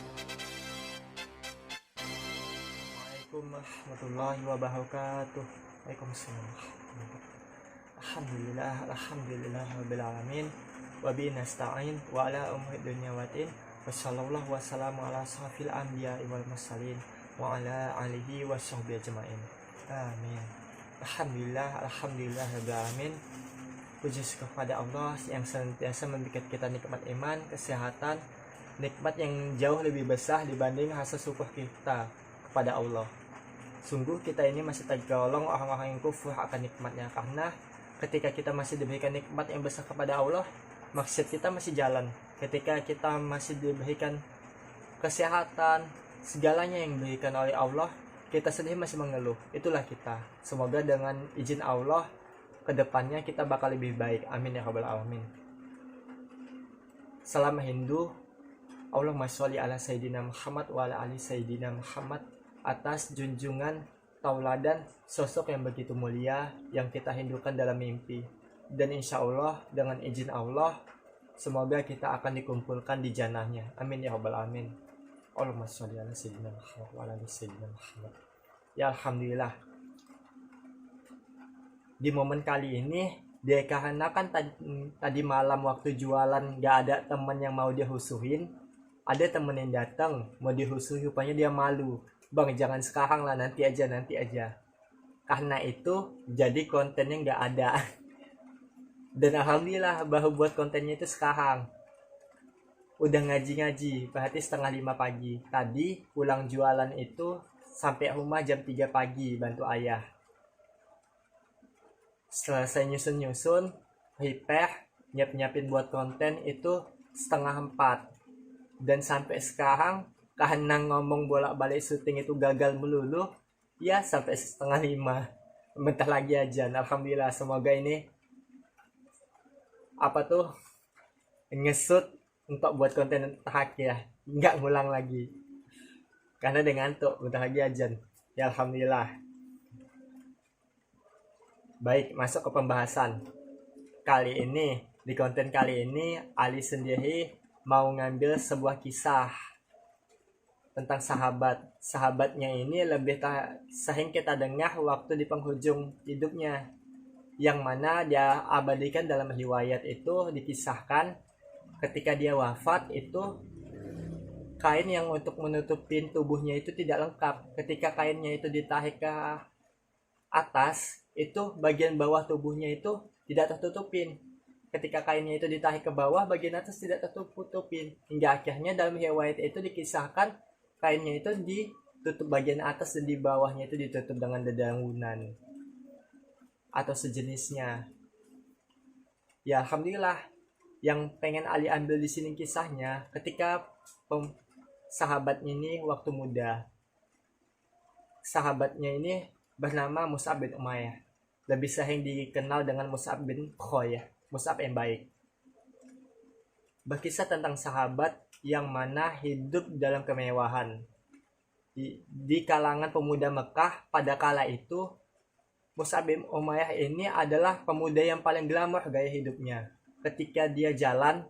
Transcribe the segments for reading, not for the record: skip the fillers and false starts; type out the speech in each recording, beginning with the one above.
Assalamualaikum warahmatullahi wabarakatuh. Waalaikumsalam. Alhamdulillah, alhamdulillah rabbil alamin. Wa bihi nasta'in wa ala umuri dunya waddin. Wassallallahu wassalamu ala asrofil anbiya'i wal mursalin wa ala alihi wa sahbihi ajmain. Amin. Alhamdulillah, alhamdulillah rabbil alamin. Puji syukur kepada Allah yang senantiasa memberikan kita nikmat iman, kesehatan, nikmat yang jauh lebih besar dibanding rasa syukur kita kepada Allah. Sungguh kita ini masih tergolong orang-orang yang kufur akan nikmatnya, karena ketika kita masih diberikan nikmat yang besar kepada Allah, maksud kita masih jalan. Ketika kita masih diberikan kesehatan, segalanya yang diberikan oleh Allah, kita sendiri masih mengeluh. Itulah kita. Semoga dengan izin Allah kedepannya kita bakal lebih baik. Amin ya rabbal alamin. Salam Hindu. Allahumma sholli ala Sayyidina Muhammad wa ala ali Sayyidina Muhammad, atas junjungan tauladan sosok yang begitu mulia yang kita hindukan dalam mimpi. Dan insya Allah dengan izin Allah, semoga kita akan dikumpulkan di jannahnya. Amin ya rabbal alamin. Allahumma sholli ala Sayyidina Muhammad wa ala ali Sayyidina Muhammad. Ya alhamdulillah, di momen kali ini dikarenakan tadi malam waktu jualan gak ada temen yang mau dihusuhin. Ada temen yang datang mau dihusuhi, rupanya dia malu. Bang, jangan sekarang lah, nanti aja. Karena itu jadi kontennya gak ada. Dan alhamdulillah baru buat kontennya itu sekarang. Udah ngaji, berarti 4:30 pagi. Tadi pulang jualan itu sampai rumah jam 3 pagi bantu ayah. Selesai nyusun, prepare, nyiapin buat konten itu 3:30. Dan sampai sekarang karena ngomong bolak-balik syuting itu gagal melulu, ya sampai 4:30. Bentar lagi aja. Alhamdulillah, semoga ini ngesut untuk buat konten terakhir, nggak ngulang lagi. Karena dengan ngantuk, bentar lagi aja. Ya alhamdulillah. Baik, masuk ke pembahasan. Di konten kali ini, Ali sendiri mau ngambil sebuah kisah tentang sahabat. Sahabatnya ini sering kita dengar waktu di penghujung hidupnya, yang mana dia abadikan dalam riwayat itu dikisahkan ketika dia wafat itu kain yang untuk menutupin tubuhnya itu tidak lengkap. Ketika kainnya itu ditarik ke atas, itu bagian bawah tubuhnya itu tidak tertutupin. Ketika kainnya itu ditarik ke bawah, bagian atas tidak tertutupin. Hingga akhirnya dalam riwayat itu dikisahkan kainnya itu ditutup bagian atas dan di bawahnya itu ditutup dengan dedaunan atau sejenisnya. Ya alhamdulillah, yang pengen Ali ambil di sini kisahnya ketika sahabatnya ini waktu muda. Sahabatnya ini bernama Mus'ab bin Umayyah. Lebih sering dikenal dengan Mus'ab bin Khoyah, Mus'ab yang baik. Berkisah tentang sahabat yang mana hidup dalam kemewahan. Di kalangan pemuda Mekah pada kala itu, Mus'ab bin Umayyah ini adalah pemuda yang paling glamor gaya hidupnya. Ketika dia jalan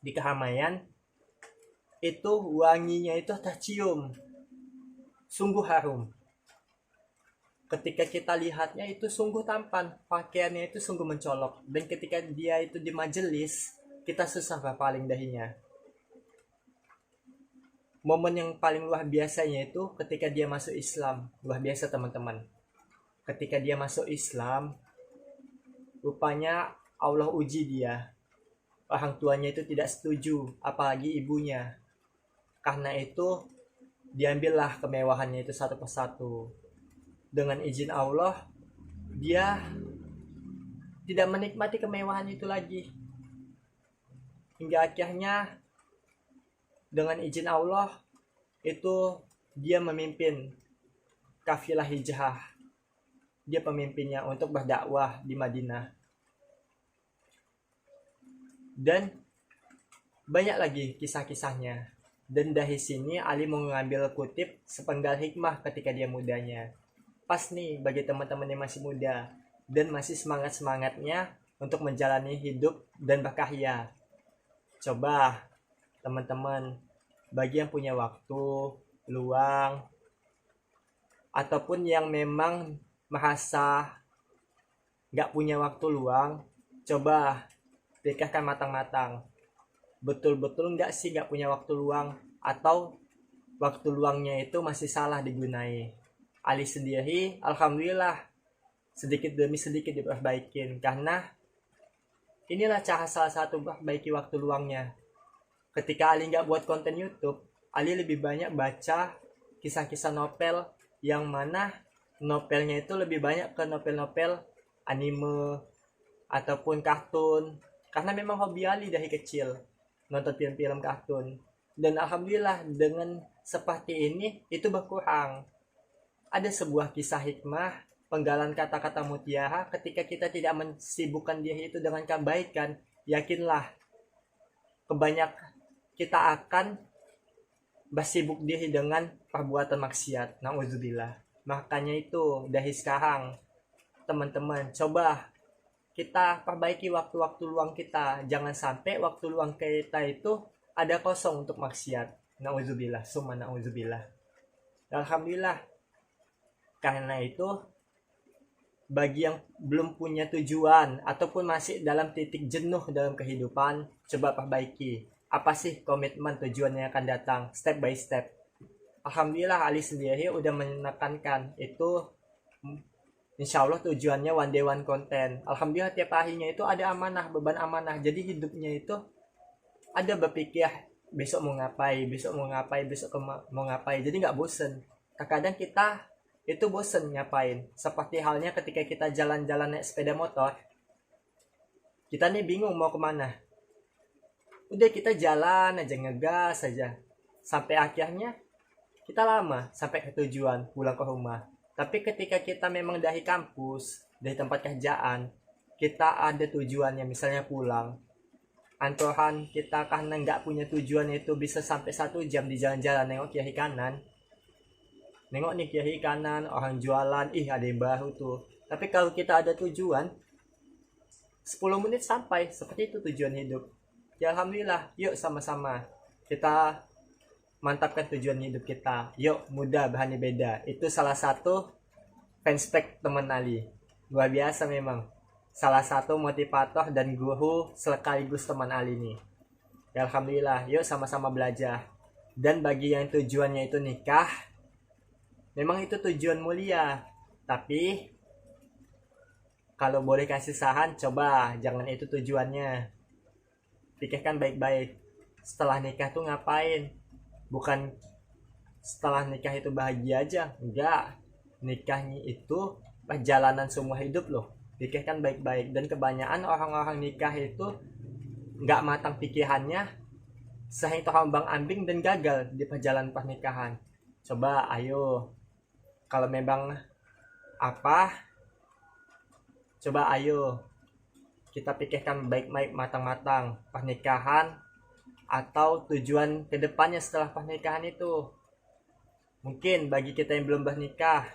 di keramaian, itu wanginya itu tercium, sungguh harum. Ketika kita lihatnya itu sungguh tampan, pakaiannya itu sungguh mencolok. Dan ketika dia itu di majelis, kita susah berpaling darinya. Momen yang paling luar biasanya itu ketika dia masuk Islam. Luar biasa teman-teman. Ketika dia masuk Islam, rupanya Allah uji dia. Orang tuanya itu tidak setuju, apalagi ibunya. Karena itu diambillah kemewahannya itu satu persatu. Dengan izin Allah, dia tidak menikmati kemewahan itu lagi. Hingga akhirnya dengan izin Allah itu dia memimpin kafilah hijrah. Dia pemimpinnya untuk berdakwah di Madinah. Dan banyak lagi kisah-kisahnya. Dan dari sini Ali mau mengambil kutip sepenggal hikmah ketika dia mudanya. Pas nih bagi teman-teman yang masih muda dan masih semangat-semangatnya untuk menjalani hidup dan berkarya. Coba teman-teman bagi yang punya waktu luang ataupun yang memang merasa nggak punya waktu luang, coba pikirkan matang-matang. Betul-betul nggak sih nggak punya waktu luang, atau waktu luangnya itu masih salah digunai. Ali sendiri, alhamdulillah, sedikit demi sedikit diperbaikin. Karena inilah cara salah satu perbaiki waktu luangnya. Ketika Ali nggak buat konten YouTube, Ali lebih banyak baca kisah-kisah novel, yang mana novelnya itu lebih banyak ke novel-novel anime ataupun kartun. Karena memang hobi Ali dari kecil nonton film-film kartun. Dan alhamdulillah dengan seperti ini itu berkurang. Ada sebuah kisah hikmah, penggalan kata-kata mutiara, ketika kita tidak mensibukkan diri itu dengan kebaikan, yakinlah kebanyak kita akan bersibuk diri dengan perbuatan maksiat. Nauzubillah. Makanya itu dari sekarang teman-teman, coba kita perbaiki waktu-waktu luang kita. Jangan sampai waktu luang kita itu ada kosong untuk maksiat. Nauzubillah, summa nauzubillah. Alhamdulillah. Karena itu, bagi yang belum punya tujuan ataupun masih dalam titik jenuh dalam kehidupan, coba perbaiki. Apa sih komitmen tujuan yang akan datang, step by step. Alhamdulillah Ali sendiri udah menekankan itu. Insya Allah tujuannya one day one content. Alhamdulillah tiap harinya itu ada amanah, beban amanah. Jadi hidupnya itu ada berpikir besok mau ngapain, besok mau ngapain, besok mau ngapain. Jadi nggak bosen. Terkadang kita itu bosen ngapain. Seperti halnya ketika kita jalan-jalan naik sepeda motor. Kita nih bingung mau kemana. Udah kita jalan aja, ngegas aja. Sampai akhirnya kita lama sampai ke tujuan, pulang ke rumah. Tapi ketika kita memang dari kampus, dari tempat kerjaan, kita ada tujuannya, misalnya pulang. Antohan kita karena nggak punya tujuan itu bisa sampai 1 jam di jalan-jalan nengok kiri kanan. Nengok nih kiri kanan, orang jualan, ih ada yang baru tuh. Tapi kalau kita ada tujuan, 10 menit sampai, seperti itu tujuan hidup. Ya alhamdulillah, yuk sama-sama kita mantapkan tujuan hidup kita. Yuk, muda bahannya beda. Itu salah satu fanspage teman Ali. Luar biasa memang. Salah satu motivator dan guru sekaligus teman Ali nih. Ya alhamdulillah, yuk sama-sama belajar. Dan bagi yang tujuannya itu nikah, memang itu tujuan mulia. Tapi kalau boleh kasih saran, coba jangan itu tujuannya. Pikirkan baik-baik. Setelah nikah tuh ngapain? Bukan setelah nikah itu bahagia aja, enggak. Nikahnya itu perjalanan semua hidup loh. Pikirkan baik-baik. Dan kebanyakan orang-orang nikah itu enggak matang pikirannya, sehingga terombang ambing dan gagal di perjalanan pernikahan. Coba ayo, kalau memang apa, coba ayo kita pikirkan baik-baik, matang-matang pernikahan atau tujuan kedepannya setelah pernikahan itu. Mungkin bagi kita yang belum bernikah,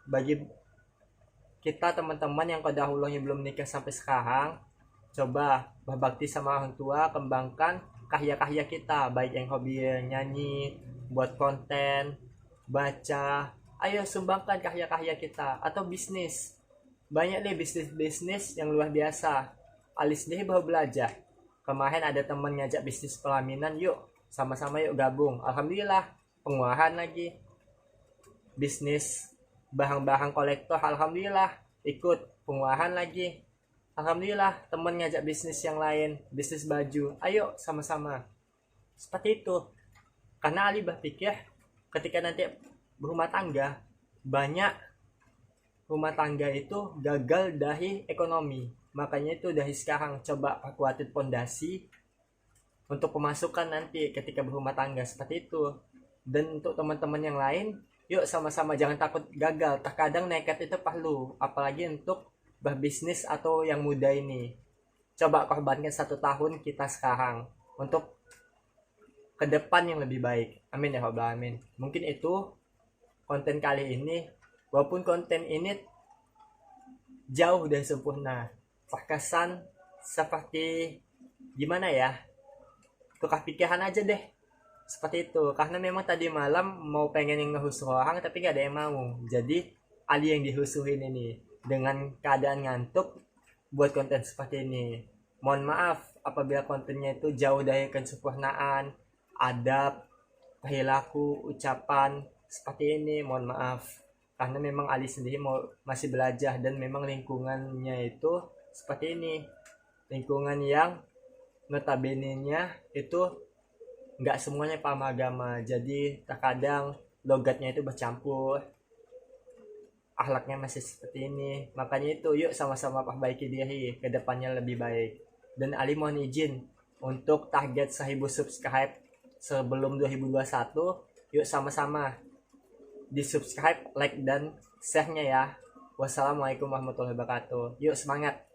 bagi kita teman-teman yang dahulunya belum nikah sampai sekarang, coba berbakti sama orang tua, kembangkan karya-karya kita, baik yang hobi nyanyi, buat konten, baca. Ayo sumbangkan karya-karya kita, atau bisnis. Banyak nih bisnis-bisnis yang luar biasa. Alis sendiri baru belajar. Kemarin ada temen ngajak bisnis pelaminan, yuk sama-sama yuk gabung. Alhamdulillah, penguahan lagi. Bisnis barang-barang kolektor, alhamdulillah ikut penguahan lagi. Alhamdulillah temen ngajak bisnis yang lain, bisnis baju. Ayo sama-sama. Seperti itu. Karena Ali berpikir ketika nanti berumah tangga, banyak rumah tangga itu gagal dari ekonomi. Makanya itu dari sekarang coba perkuatin fondasi untuk pemasukan nanti ketika berumah tangga, seperti itu. Dan untuk teman-teman yang lain, yuk sama-sama jangan takut gagal. Terkadang nekat itu perlu, apalagi untuk berbisnis atau yang muda ini. Coba korbankan 1 tahun kita sekarang untuk ke depan yang lebih baik. Amin ya rabbal alamin. Mungkin itu konten kali ini. Walaupun konten ini jauh dari sempurna, terkesan seperti gimana ya, tukar pikiran aja deh. Seperti itu, karena memang tadi malam mau pengen yang ngehusuh orang tapi gak ada yang mau. Jadi Ali yang dihusuhin ini dengan keadaan ngantuk buat konten seperti ini. Mohon maaf apabila kontennya itu jauh dari kesempurnaan, adab, perilaku, ucapan seperti ini. Mohon maaf. Karena memang Ali sendiri masih belajar dan memang lingkungannya itu seperti ini. Lingkungan yang notabene-nya itu nggak semuanya paham agama, jadi terkadang logatnya itu bercampur, akhlaknya masih seperti ini. Makanya itu yuk sama-sama perbaiki diri ke depannya lebih baik. Dan Ali mohon izin untuk target 1000 subscribe sebelum 2021, yuk sama-sama di subscribe, like dan share-nya ya. Wassalamualaikum warahmatullahi wabarakatuh. Yuk semangat.